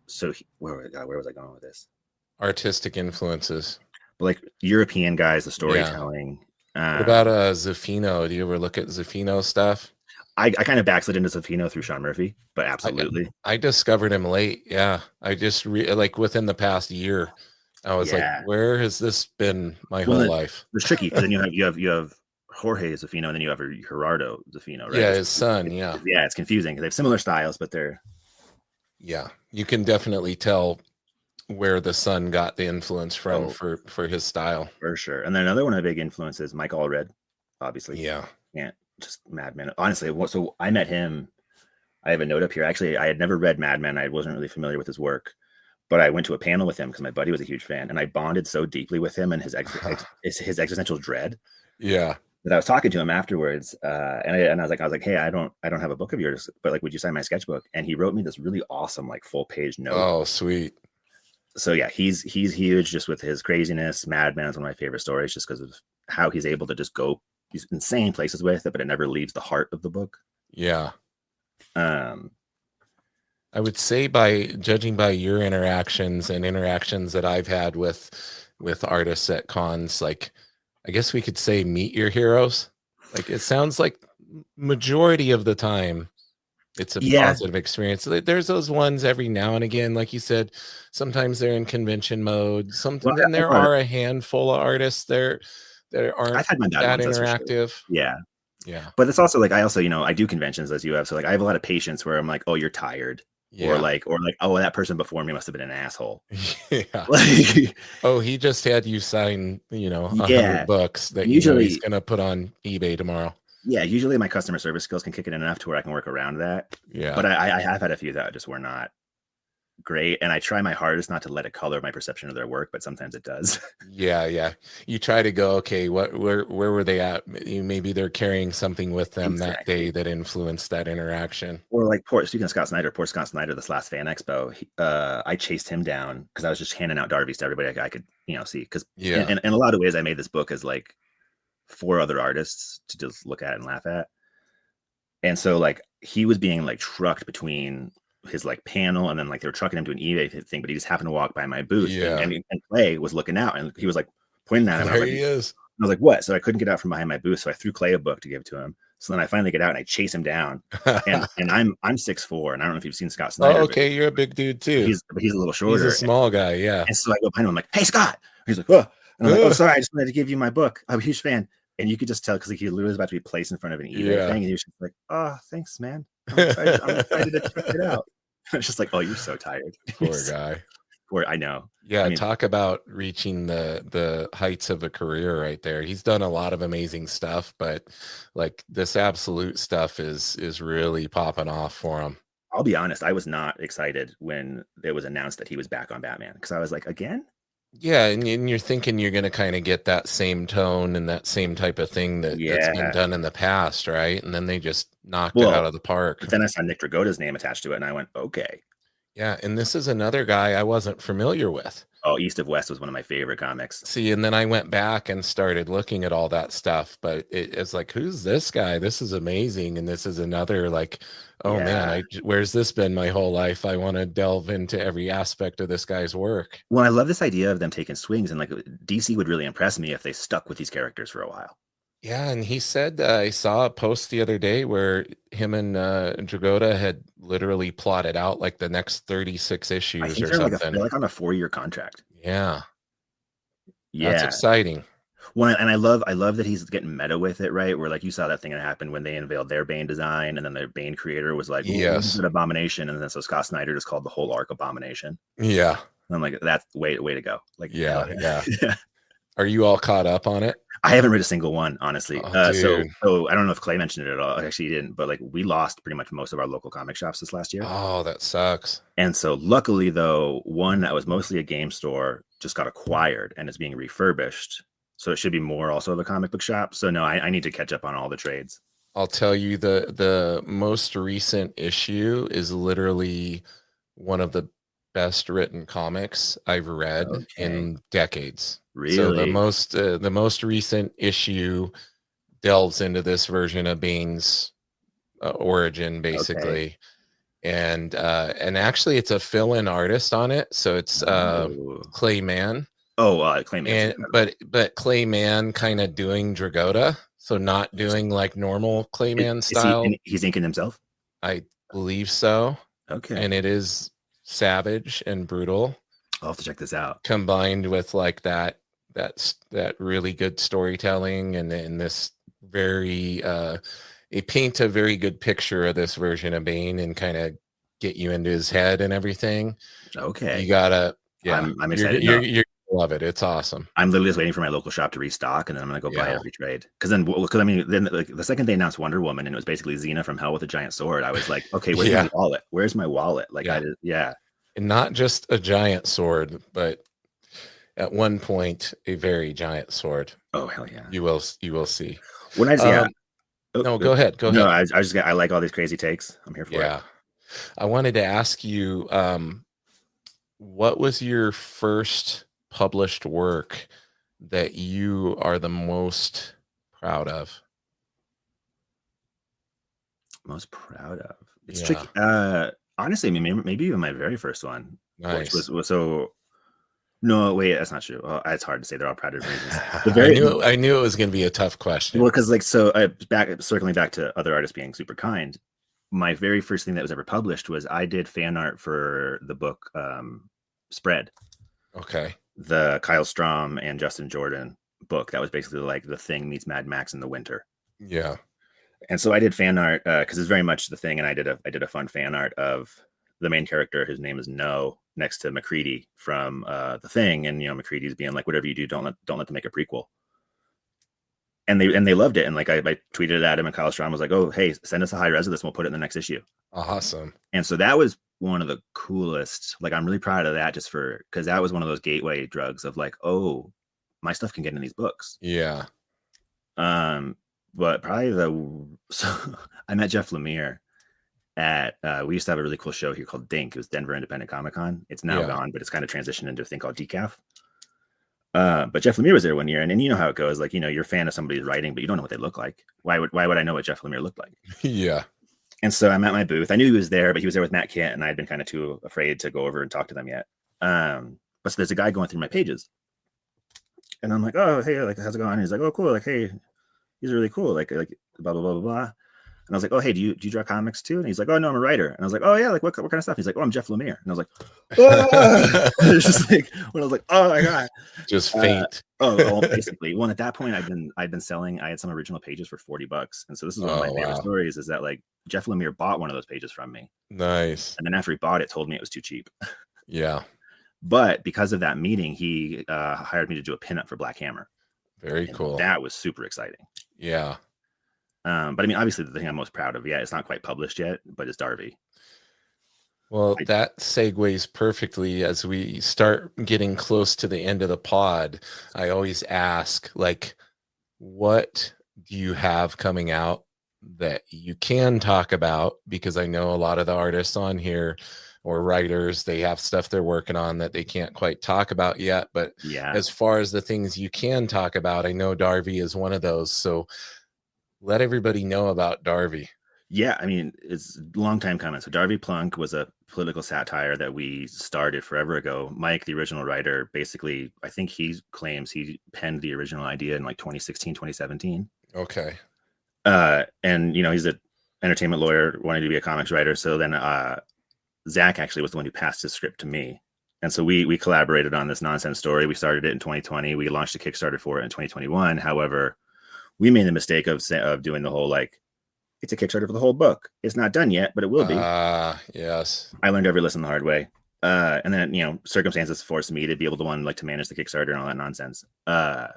So where was I going with this? Artistic influences. But like European guys, the storytelling. What about Zaffino? Do you ever look at Zaffino stuff? I kind of backslid into Zaffino through Sean Murphy, but absolutely. I discovered him late. Yeah. I just like within the past year, I was like, where has this been my whole life? It's tricky because then you have Jorge Zaffino and then you have Gerardo Zaffino, right? Yeah, his son. Yeah. Yeah, it's confusing because they have similar styles, but they're. Yeah. You can definitely tell where the son got the influence from for his style. For sure. And then another one of the big influences, Mike Allred, obviously. Yeah. Can't just Madman. Honestly, so I met him. I have a note up here. Actually, I had never read Madman. I wasn't really familiar with his work, but I went to a panel with him because my buddy was a huge fan, and I bonded so deeply with him and his existential dread. Yeah. That I was talking to him afterwards, and I was like, hey, I don't have a book of yours, but like, would you sign my sketchbook? And he wrote me this really awesome like full page note. Oh, sweet. So yeah, he's huge just with his craziness. Madman is one of my favorite stories just because of how he's able to just go these insane places with it, but it never leaves the heart of the book. Yeah. I would say by judging by your interactions and interactions that I've had with artists at cons, like I guess we could say meet your heroes. Like it sounds like majority of the time it's a positive experience. There's those ones every now and again, like you said, sometimes they're in convention mode. Then there are a handful of artists there aren't I've had my that interactive. Sure. Yeah. But it's also like I also, I do conventions as you have. So like I have a lot of patience where I'm like, oh, you're tired. Yeah. Or like, oh, that person before me must have been an asshole. Yeah. Like, oh, he just had you sign, 100 books that usually he's gonna put on eBay tomorrow. Yeah, usually my customer service skills can kick it enough to where I can work around that. Yeah. But I have had a few that just were not great, and I try my hardest not to let it color my perception of their work, but sometimes it does. Yeah. You try to go, okay, where were they at? Maybe they're carrying something with them that day that influenced that interaction. Or like speaking of Scott Snyder, poor Scott Snyder, this last Fan Expo, I chased him down because I was just handing out Darvies to everybody I could see, because in a lot of ways I made this book as like for other artists to just look at and laugh at. And so like he was being like trucked between his like panel and then like they were trucking him to an eBay thing, but he just happened to walk by my booth and Clay was looking out and he was like pointing at him. There he is. I was like, what? So I couldn't get out from behind my booth. So I threw Clay a book to give to him. So then I finally get out and I chase him down. and I'm 6'4", and I don't know if you've seen Scott Snyder. Oh, okay, you're a big dude too. He's a little shorter. He's a small guy, yeah. And so I go behind him, I'm like, hey Scott. He's like, oh. And I'm like, oh, sorry, I just wanted to give you my book. I'm a huge fan. And you could just tell because he literally was about to be placed in front of an eBay thing, and he was just like, "Oh, thanks, man. I'm excited to check it out." I was just like, "Oh, you're so tired." Poor guy. I know. Yeah, talk about reaching the heights of a career right there. He's done a lot of amazing stuff, but like this absolute stuff is really popping off for him. I'll be honest, I was not excited when it was announced that he was back on Batman because I was like, again. Yeah, and you're thinking you're going to kind of get that same tone and that same type of thing that's been done in the past, right? And then they just knocked it out of the park. But then I saw Nick Dragota's name attached to it, and I went, okay. Yeah, and this is another guy I wasn't familiar with. Oh, East of West was one of my favorite comics. See, and then I went back and started looking at all that stuff, but it's like, who's this guy? This is amazing, and this is another like, oh man, where's this been my whole life? I want to delve into every aspect of this guy's work. Well, I love this idea of them taking swings, and like DC would really impress me if they stuck with these characters for a while. Yeah, and he said, I saw a post the other day where him and Dragota had literally plotted out like the next 36 issues or something. They're like on a 4-year contract. Yeah. That's exciting. Well, and I love that he's getting meta with it, right? Where like you saw that thing that happened when they unveiled their Bane design, and then their Bane creator was like, "This is an abomination," and then so Scott Snyder just called the whole arc Abomination. Yeah, and I'm like, that's way to go. Like, yeah. Are you all caught up on it? I haven't read a single one, honestly. So I don't know if Clay mentioned it at all. Actually, he didn't. But like, we lost pretty much most of our local comic shops this last year. Oh, that sucks. And so, luckily, though, one that was mostly a game store just got acquired and is being refurbished. So it should be more also of a comic book shop. So no, I need to catch up on all the trades. I'll tell you the most recent issue is literally one of the best written comics I've read Okay. in decades. So Really? the most recent issue delves into this version of Bane's origin, Okay. basically. And actually it's a fill-in artist on it, so it's Oh. Clayman. Oh, Clayman's And incredible. but Clayman kind of doing Dragota, so not doing like normal Clayman Is he? style. He's inking himself. I believe so. Okay. And it is savage and brutal, I'll have to check this out. combined with like that really good storytelling, and this very it paint a very good picture of this version of Bane and kind of get you into his head and everything. Okay. You gotta, yeah, I'm excited. No, you're gonna love it. It's awesome. I'm literally just waiting for my local shop to restock, and then I'm gonna go buy Yeah. every trade. Because I mean, then like the second they announced Wonder Woman, and it was basically Xena from Hell with a giant sword, I was like, okay, where's Yeah. my wallet? Where's my wallet? Like, Yeah. yeah. And not just a giant sword, but at one point a very giant sword. Oh hell yeah. You will see. When I yeah. No, go ahead. Go No, ahead. I just I like all these crazy takes. I'm here for it. Yeah. I wanted to ask you, what was your first published work that you are the most proud of? Most proud of? It's Yeah. tricky. Honestly, I mean, maybe even my very first one, which Nice. was so. No, wait, that's not true. Well, it's hard to say. They're all Predator movies. The I very knew it was going to be a tough question. well, because like circling back to other artists being super kind. My very first thing that was ever published was I did fan art for the book Spread. Okay. The Kyle Strom and Justin Jordan book that was basically like The Thing meets Mad Max in the winter. Yeah. And so I did fan art because it's very much the thing, and I did a fun fan art of the main character, whose name is No, next to McCready from The Thing, and McCready's being like, whatever you do, don't let them make a prequel. And they loved it, and like I tweeted it at him, and Kyle Strom was like, oh hey, send us a high res of this, and we'll put it in the next issue. Awesome. And so that was one of the coolest. Like I'm really proud of that, just because that was one of those gateway drugs of like, oh, my stuff can get in these books. Yeah. But probably I met Geof Lemire at we used to have a really cool show here called Dink. It was Denver Independent Comic Con. It's now gone, but it's kind of transitioned into a thing called Decaf. But Geof Lemire was there one year, and you know how it goes. Like, you're a fan of somebody's writing, but you don't know what they look like. Why would I know what Geof Lemire looked like? Yeah. And so I'm at my booth. I knew he was there, but he was there with Matt Kent, and I had been kind of too afraid to go over and talk to them yet. But so there's a guy going through my pages, and I'm like, oh hey, like how's it going? And he's like, oh cool, like hey, he's really cool, like blah blah blah blah blah. And I was like, oh hey, do you draw comics too? And he's like, oh no, I'm a writer. And I was like, oh yeah, like what kind of stuff? And he's like, oh, I'm Geof Lemire. And I was like, oh! It's just like when I was like, oh my god, just faint. Basically. Well, at that point, I'd been selling. I had some original pages for $40, and so this is one of my favorite stories. Is that like Geof Lemire bought one of those pages from me. Nice. And then after he bought it, told me it was too cheap. Yeah. But because of that meeting, he hired me to do a pinup for Black Hammer. Very cool. That was super exciting. Yeah. But I mean, obviously, the thing I'm most proud of, it's not quite published yet, but it's Darvey. Well, that segues perfectly as we start getting close to the end of the pod. I always ask, like, what do you have coming out that you can talk about? Because I know a lot of the artists on here or writers, they have stuff they're working on that they can't quite talk about yet. But as far as the things you can talk about, I know Darvey is one of those. So let everybody know about Darvey. Yeah, I mean, it's a long time coming. So Darvey Plunk was a political satire that we started forever ago. Mike, the original writer, basically, I think he claims he penned the original idea in like 2016, 2017. Okay. And, he's an entertainment lawyer wanting to be a comics writer. So then Zach actually was the one who passed his script to me. And so we collaborated on this nonsense story. We started it in 2020. We launched a Kickstarter for it in 2021. However, we made the mistake of doing the whole like, it's a Kickstarter for the whole book. It's not done yet, but it will be. Yes. I learned every lesson the hard way. And then, circumstances forced me to be able to manage the Kickstarter and all that nonsense. But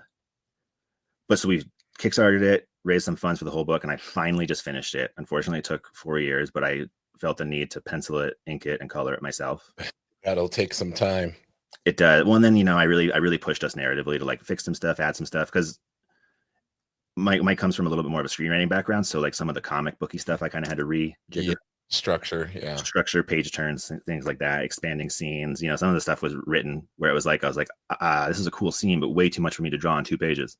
so we Kickstarted it, raised some funds for the whole book, and I finally just finished it. Unfortunately, it took 4 years, but I felt the need to pencil it, ink it, and color it myself. That'll take some time. It does. Well, and then, I really pushed us narratively to like fix some stuff, add some stuff, because Mike comes from a little bit more of a screenwriting background, so like some of the comic booky stuff I kind of had to rejigger. Structure, yeah. Structure, page turns, things like that, expanding scenes. You know, some of the stuff was written where it was like, I was like, this is a cool scene, but way too much for me to draw on 2 pages.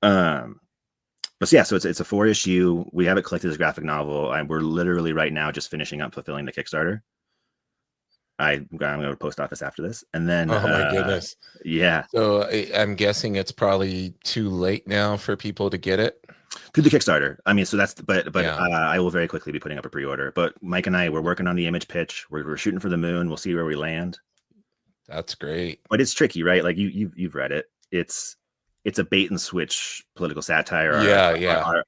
But yeah, so it's a 4-issue. We have it collected as a graphic novel, and we're literally right now just finishing up fulfilling the Kickstarter. I'm going to post office after this, and then Oh my goodness. yeah. So I'm guessing it's probably too late now for people to get it through the Kickstarter. I mean, so that's but Yeah. I will very quickly be putting up a pre-order. But Mike and I, we're working on the image pitch. We're shooting for the moon. We'll see where we land. That's great. But it's tricky, right? Like you've read it. It's a bait and switch political satire.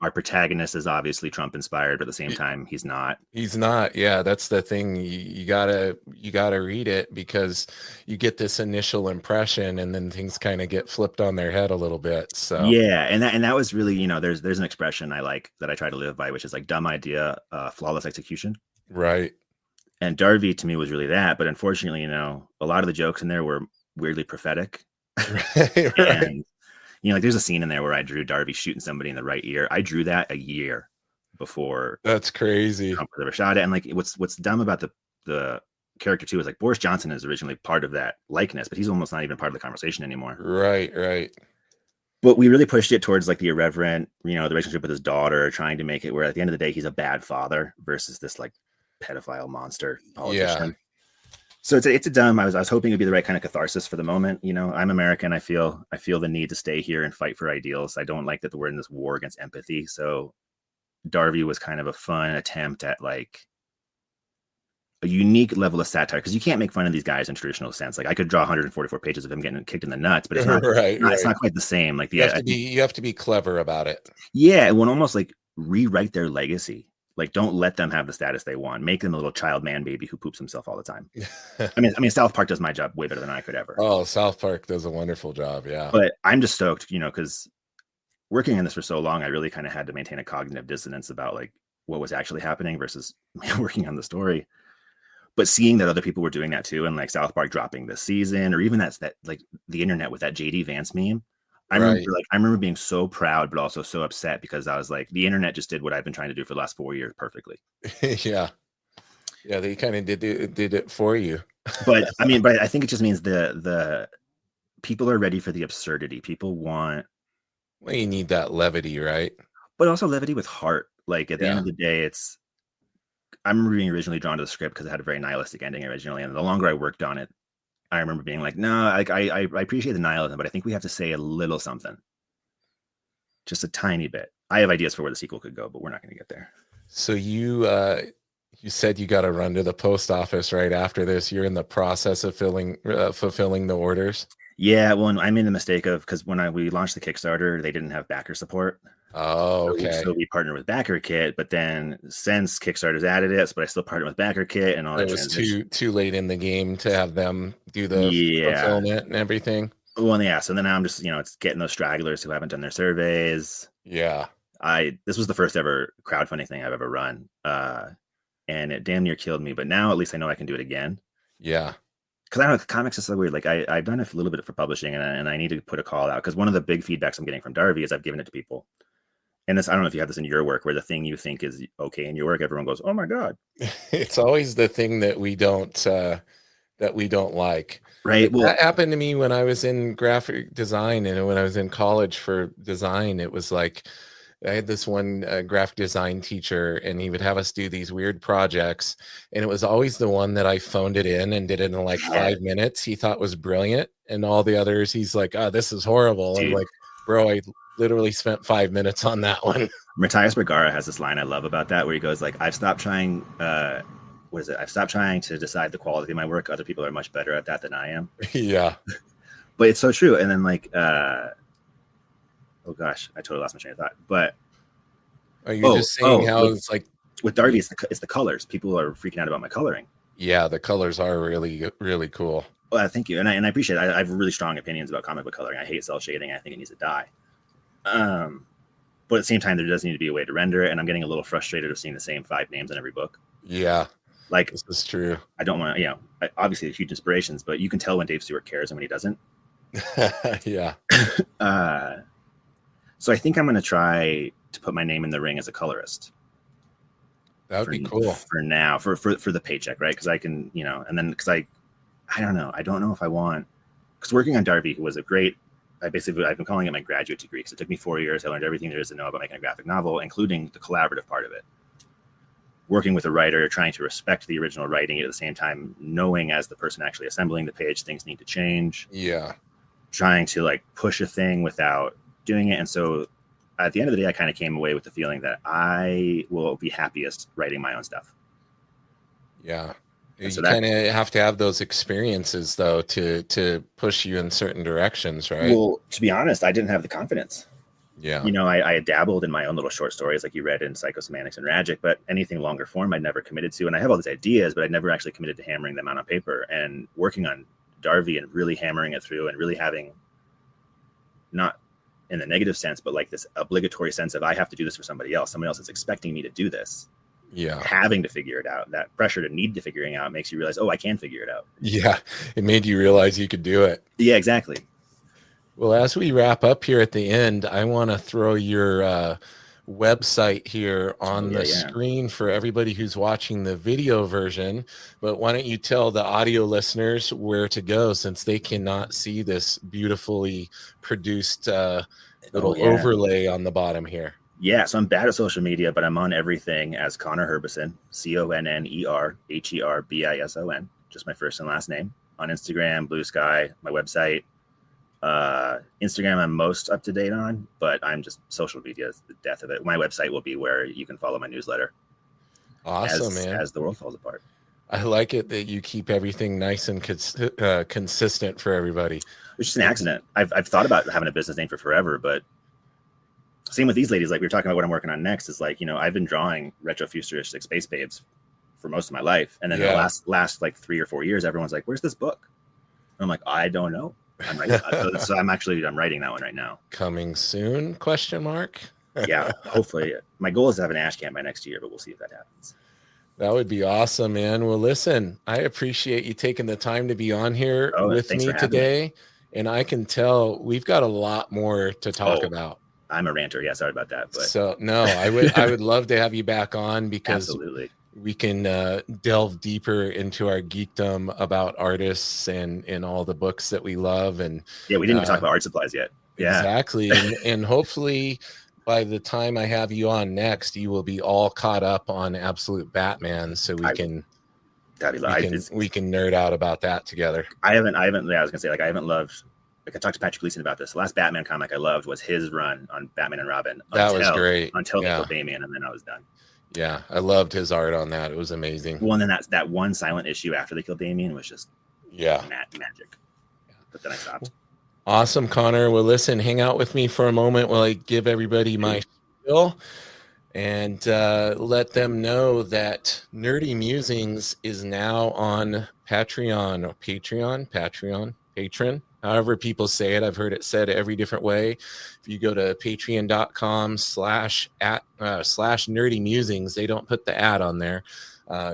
Our protagonist is obviously Trump inspired, but at the same time, he's not. He's not. Yeah, that's the thing. You gotta read it, because you get this initial impression, and then things kind of get flipped on their head a little bit. So yeah, and that was really, you know, there's an expression I like that I try to live by, which is like dumb idea, flawless execution. Right. And Darvey to me was really that, but unfortunately, you know, a lot of the jokes in there were weirdly prophetic. Right. And you know, like there's a scene in there where I drew Darvey shooting somebody in the right ear. I drew that a year before. That's crazy. Trump ever shot it. And like, what's dumb about the character too is like Boris Johnson is originally part of that likeness, but he's almost not even part of the conversation anymore. Right. But we really pushed it towards like the irreverent, you know, the relationship with his daughter, trying to make it where at the end of the day he's a bad father versus this like pedophile monster politician. Yeah. So it's a dumb. I was hoping it'd be the right kind of catharsis for the moment. You know, I'm American. I feel the need to stay here and fight for ideals. I don't like that we're in this war against empathy. So Darvey was kind of a fun attempt at like a unique level of satire, because you can't make fun of these guys in traditional sense. Like I could draw 144 pages of him getting kicked in the nuts, but it's not right. It's not quite the same. Like you have to be clever about it. Yeah, it would almost like rewrite their legacy. Like, don't let them have the status they want. Make them a little child man baby who poops himself all the time. I mean, South Park does my job way better than I could ever. Oh, South Park does a wonderful job. Yeah. But I'm just stoked, you know, because working on this for so long, I really kind of had to maintain a cognitive dissonance about like what was actually happening versus working on the story. But seeing that other people were doing that too, and like South Park dropping this season, or even that like the internet with that JD Vance meme. I remember being so proud, but also so upset, because I was like, the internet just did what I've been trying to do for the last 4 years perfectly. Yeah, they kind of did it for you. But I mean, but I think it just means the people are ready for the absurdity. People want. Well, you need that levity, right? But also levity with heart. Like at the end of the day, I'm being originally drawn to the script because it had a very nihilistic ending originally, and the longer I worked on it, I remember being like, no, I appreciate the nihilism, but I think we have to say a little something. Just a tiny bit. I have ideas for where the sequel could go, but we're not going to get there. So you said you got to run to the post office right after this. You're in the process of fulfilling the orders. Yeah, well, I made the mistake of, because when we launched the Kickstarter, they didn't have backer support. Oh, okay. So we partnered with BackerKit, but then since Kickstarter's added it, but I still partnered with BackerKit and all that. It was too late in the game to have them do the fulfillment and everything. Well, yeah. So then I'm just, you know, it's getting those stragglers who haven't done their surveys. Yeah. This was the first ever crowdfunding thing I've ever run, and it damn near killed me. But now at least I know I can do it again. Yeah. Because I don't know, comics is so weird. Like I've done a little bit for publishing, and I need to put a call out, because one of the big feedbacks I'm getting from Darvey is I've given it to people. And this, I don't know if you have this in your work, where the thing you think is okay in your work, everyone goes, "Oh my God." It's always the thing that we don't like. Right. Well, that happened to me when I was in graphic design, and when I was in college for design. It was like I had this one graphic design teacher, and he would have us do these weird projects, and it was always the one that I phoned it in and did it in like 5 minutes. He thought was brilliant, and all the others, he's like, "Oh, this is horrible." I'm like, "Bro, I literally spent 5 minutes on that one." Matthias Bergara has this line I love about that, where he goes like, "I've stopped trying. I've stopped trying to decide the quality of my work. Other people are much better at that than I am." Yeah, but it's so true. And then like, oh gosh, I totally lost my train of thought. But are you just saying how it's like with Darvey, it's the colors. People are freaking out about my coloring. Yeah, the colors are really, really cool. Well, thank you, and I appreciate it. I have really strong opinions about comic book coloring. I hate cell shading. I think it needs to die. But at the same time, there does need to be a way to render it, and I'm getting a little frustrated of seeing the same 5 names in every book. Yeah, like this is true. I don't want to, you know, obviously huge inspirations, but you can tell when Dave Stewart cares and when he doesn't. Yeah. So I think I'm going to try to put my name in the ring as a colorist. That would be cool for now, for the paycheck, right? Because I can, and then because I don't know if I want, because working on Darvey was a great. I've been calling it my graduate degree because it took me 4 years. I learned everything there is to know about making a graphic novel, including the collaborative part of it. Working with a writer, trying to respect the original writing at the same time, knowing as the person actually assembling the page, things need to change. Yeah. Trying to like push a thing without doing it. And so at the end of the day, I kind of came away with the feeling that I will be happiest writing my own stuff. Yeah. You kind of have to have those experiences though to push you in certain directions, right? Well, to be honest, I didn't have the confidence. Yeah. I dabbled in my own little short stories like you read in Psychosemantics and Ragic, but anything longer form I'd never committed to. And I have all these ideas, but I'd never actually committed to hammering them out on paper. And working on Darvey and really hammering it through and really having, not in the negative sense, but like this obligatory sense of I have to do this for somebody else. Somebody else is expecting me to do this. Yeah. Having to figure it out, that pressure to need to figuring out makes you realize, I can figure it out. Yeah. It made you realize you could do it. Yeah, exactly. Well, as we wrap up here at the end, I want to throw your website here on the screen for everybody who's watching the video version. But why don't you tell the audio listeners where to go since they cannot see this beautifully produced little overlay on the bottom here? Yeah, so I'm bad at social media, but I'm on everything as Connor Herbison, ConnerHerbison, just my first and last name. On Instagram, Blue Sky, my website. Instagram I'm most up to date on, but I'm just, social media is the death of it. My website will be where you can follow my newsletter. Awesome, man. As the world falls apart. I like it that you keep everything nice and consistent for everybody. It's just an accident. I've thought about having a business name for forever, but same with these ladies. Like we were talking about what I'm working on next is like, I've been drawing retrofuturistic space babes for most of my life. And then the last like 3 or 4 years, everyone's like, where's this book? And I'm like, I don't know. I'm writing so I'm writing that one right now. Coming soon? ? Yeah, hopefully. My goal is to have an Ash Camp by next year, but we'll see if that happens. That would be awesome, man. Well, listen, I appreciate you taking the time to be on here with me today. And I can tell we've got a lot more to talk about. I'm a ranter. Yeah, sorry about that. But so no, I would love to have you back on because absolutely. We can delve deeper into our geekdom about artists and all the books that we love. And yeah, we didn't even talk about art supplies yet. Yeah, exactly. and hopefully by the time I have you on next, you will be all caught up on Absolute Batman. So we can nerd out about that together. I haven't. Yeah, I was gonna say I haven't loved. Like I talked to Patrick Gleason about this. The last Batman comic I loved was his run on Batman and Robin. That was great until they killed Damian, and then I was done. Yeah, I loved his art on that. It was amazing. Well, and then that one silent issue after they killed Damian was just magic. But then I stopped. Awesome, Connor. Well, listen, hang out with me for a moment while I give everybody my spiel and let them know that Nerdy Mewzings is now on Patreon, however people say it. I've heard it said every different way. If you go to patreon.com/Nerdy Mewzings, they don't put the ad on there.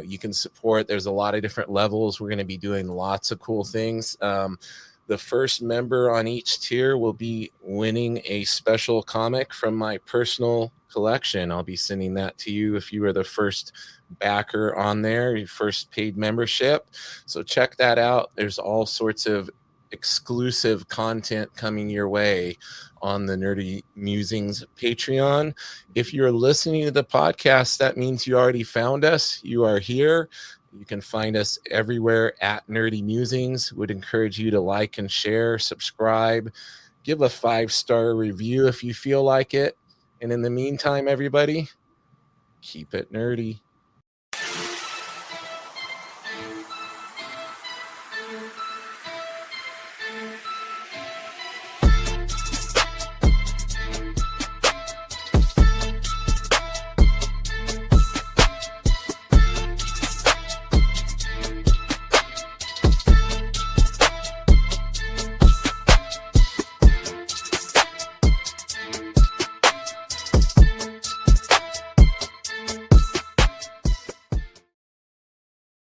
You can support. There's a lot of different levels. We're going to be doing lots of cool things. The first member on each tier will be winning a special comic from my personal collection. I'll be sending that to you if you are the first backer on there, your first paid membership. So check that out. There's all sorts of exclusive content coming your way on the Nerdy Mewzings Patreon. If you're listening to the podcast, that means you already found us. You are here. You can find us everywhere at Nerdy Mewzings. Would encourage you to like and share, subscribe, give a 5-star review if you feel like it. And in the meantime, everybody, keep it nerdy.